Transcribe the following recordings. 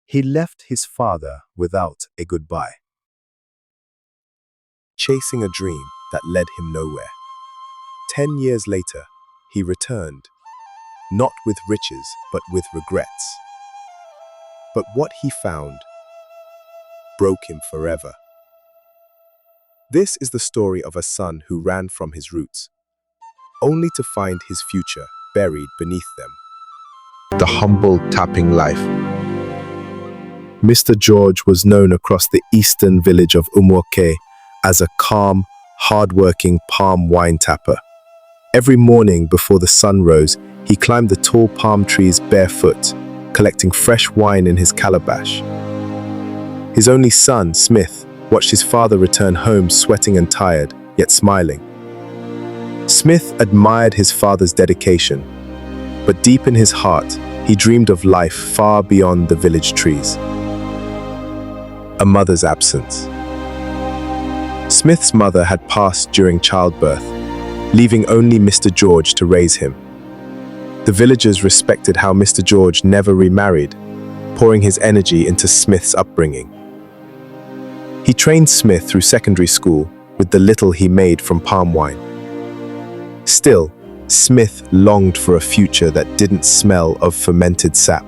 He left his father without a goodbye, chasing a dream that led him nowhere. 10 years later, he returned, not with riches, but with regrets. But what he found broke him forever. This is the story of a son who ran from his roots, only to find his future buried beneath them. The humble tapping life. Mr. George was known across the eastern village of Umuoke as a calm, hard-working palm wine tapper. Every morning before the sun rose, he climbed the tall palm trees barefoot, collecting fresh wine in his calabash. His only son, Smith, watched his father return home sweating and tired, yet smiling. Smith admired his father's dedication, but deep in his heart, he dreamed of life far beyond the village trees. A mother's absence. Smith's mother had passed during childbirth, leaving only Mr. George to raise him. The villagers respected how Mr. George never remarried, pouring his energy into Smith's upbringing. He trained Smith through secondary school with the little he made from palm wine. Still, Smith longed for a future that didn't smell of fermented sap.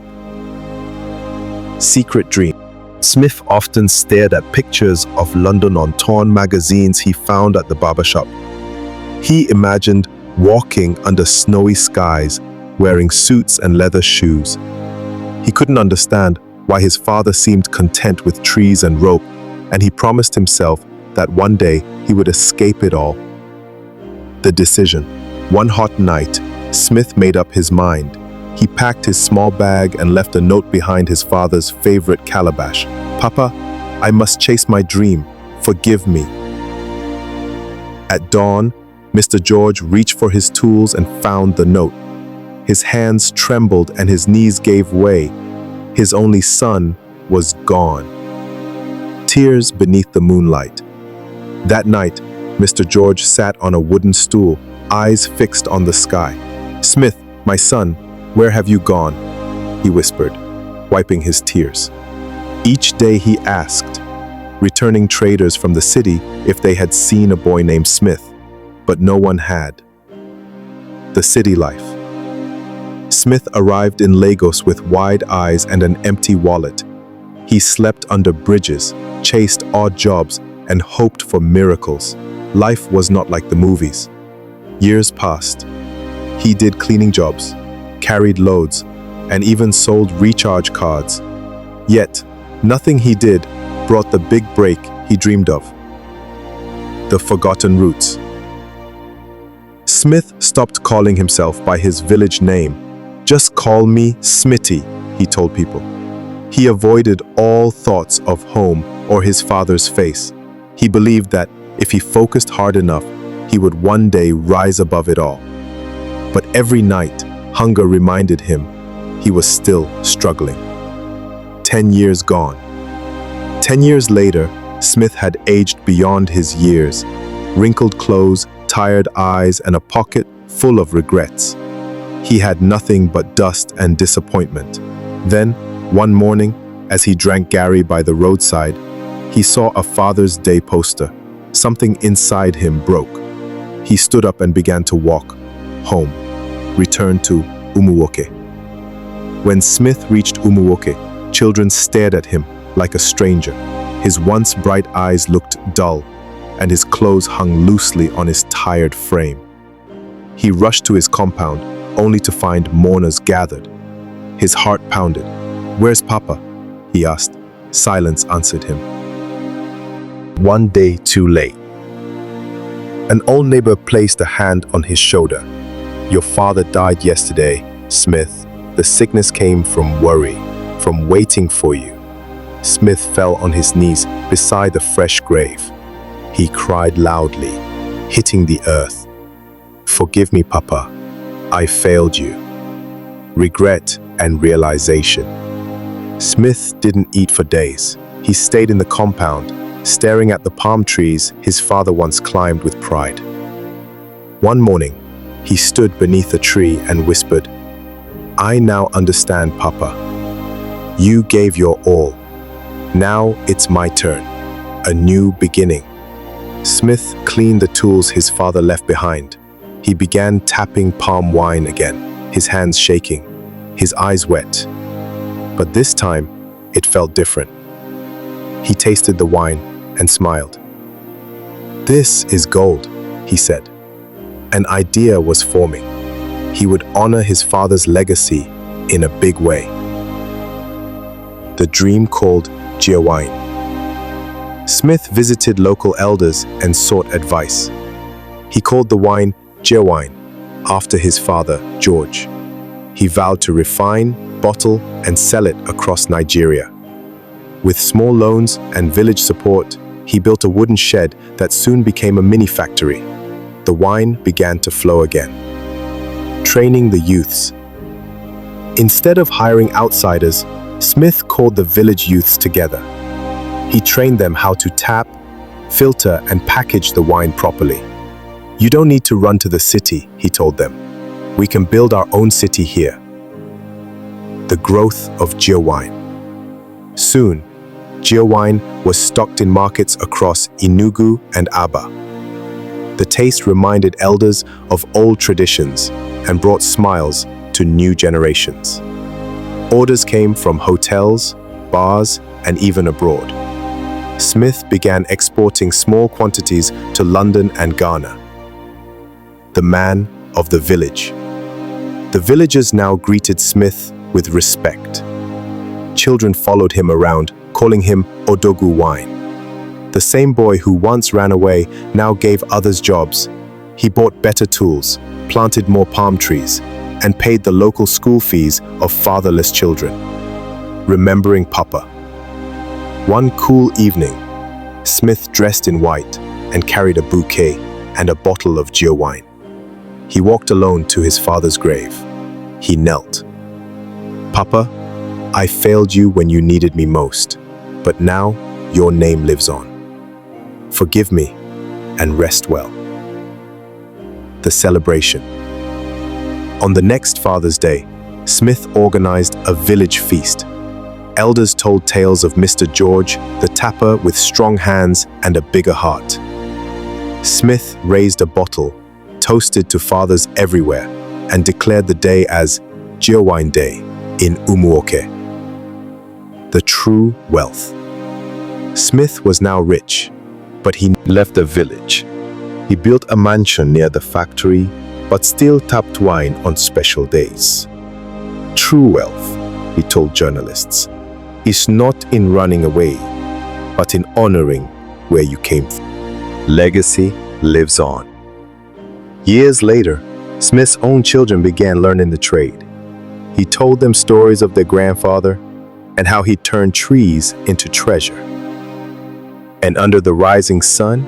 Secret dream. Smith often stared at pictures of London on torn magazines he found at the barber shop. He imagined walking under snowy skies, wearing suits and leather shoes. He couldn't understand why his father seemed content with trees and rope, and he promised himself that one day he would escape it all. The decision. One hot night, Smith made up his mind. He packed his small bag and left a note behind his father's favorite calabash. "Papa, I must chase my dream. Forgive me." At dawn, Mr. George reached for his tools and found the note. His hands trembled and his knees gave way. His only son was gone. Tears beneath the moonlight. That night, Mr. George sat on a wooden stool, eyes fixed on the sky. "Smith, my son, where have you gone?" he whispered, wiping his tears. Each day he asked, returning traders from the city if they had seen a boy named Smith, but no one had. The city life. Smith arrived in Lagos with wide eyes and an empty wallet. He slept under bridges, chased odd jobs, and hoped for miracles. Life was not like the movies. Years passed. He did cleaning jobs, carried loads, and even sold recharge cards. Yet, nothing he did brought the big break he dreamed of. The forgotten roots. Smith stopped calling himself by his village name. "Just call me Smitty," he told people. He avoided all thoughts of home or his father's face. He believed that if he focused hard enough, he would one day rise above it all. But every night, hunger reminded him he was still struggling. 10 years gone. 10 years later, Smith had aged beyond his years, wrinkled clothes, tired eyes, and a pocket full of regrets. He had nothing but dust and disappointment. Then, one morning, as he drank Gary by the roadside, he saw a Father's Day poster. Something inside him broke. He stood up and began to walk home, returned to Umuoke. When Smith reached Umuoke, children stared at him like a stranger. His once bright eyes looked dull, and his clothes hung loosely on his tired frame. He rushed to his compound, only to find mourners gathered. His heart pounded. "Where's Papa?" he asked. Silence answered him. One day too late. An old neighbor placed a hand on his shoulder. "Your father died yesterday, Smith. The sickness came from worry, from waiting for you." Smith fell on his knees beside the fresh grave. He cried loudly, hitting the earth. "Forgive me, Papa. I failed you." Regret and realization. Smith didn't eat for days. He stayed in the compound, staring at the palm trees his father once climbed with pride. One morning, he stood beneath a tree and whispered, "I now understand, Papa. You gave your all. Now it's my turn. A new beginning. Smith cleaned the tools his father left behind. He began tapping palm wine again, his hands shaking, his eyes wet. But this time, it felt different. He tasted the wine and smiled. "This is gold," he said. An idea was forming. He would honor his father's legacy in a big way. The dream called Geowine. Smith visited local elders and sought advice. He called the wine Geowine, after his father, George. He vowed to refine, bottle, and sell it across Nigeria. With small loans and village support, he built a wooden shed that soon became a mini factory. The wine began to flow again. Training the youths. Instead of hiring outsiders, Smith called the village youths together. He trained them how to tap, filter, and package the wine properly. "You don't need to run to the city," he told them. "We can build our own city here." The growth of Geowine. Soon, Geowine was stocked in markets across Enugu and Aba. The taste reminded elders of old traditions and brought smiles to new generations. Orders came from hotels, bars, and even abroad. Smith began exporting small quantities to London and Ghana. The man of the village. The villagers now greeted Smith with respect. Children followed him around, calling him Odogu Wine. The same boy who once ran away now gave others jobs. He bought better tools, planted more palm trees, and paid the local school fees of fatherless children. Remembering Papa. One cool evening, Smith dressed in white and carried a bouquet and a bottle of Geowine. He walked alone to his father's grave. He knelt. "Papa, I failed you when you needed me most, but now your name lives on. Forgive me and rest well." The celebration. On the next Father's Day, Smith organized a village feast. Elders told tales of Mr. George, the tapper with strong hands and a bigger heart. Smith raised a bottle, toasted to fathers everywhere, and declared the day as Geowine Day in Umuoke. The true wealth. Smith was now rich, but he left the village. He built a mansion near the factory, but still tapped wine on special days. True wealth, he told journalists, is not in running away, but in honoring where you came from. Legacy lives on. Years later, Smith's own children began learning the trade. He told them stories of their grandfather and how he turned trees into treasure. And under the rising sun,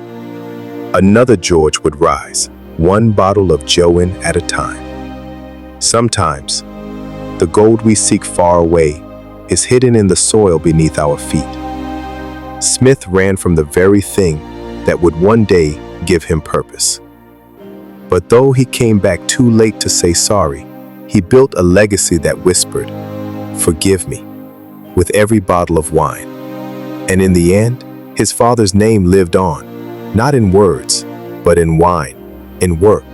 another George would rise, one bottle of Geowine at a time. Sometimes, the gold we seek far away is hidden in the soil beneath our feet. Smith ran from the very thing that would one day give him purpose. But though he came back too late to say sorry, he built a legacy that whispered, "Forgive me," with every bottle of wine. And in the end, his father's name lived on, not in words, but in wine, in work,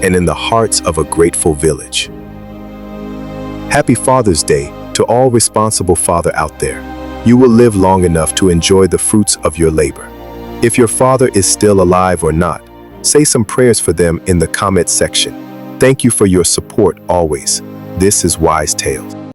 and in the hearts of a grateful village. Happy Father's Day to all responsible father out there. You will live long enough to enjoy the fruits of your labor. If your father is still alive or not, say some prayers for them in the comment section. Thank you for your support always. This is Wise Tales.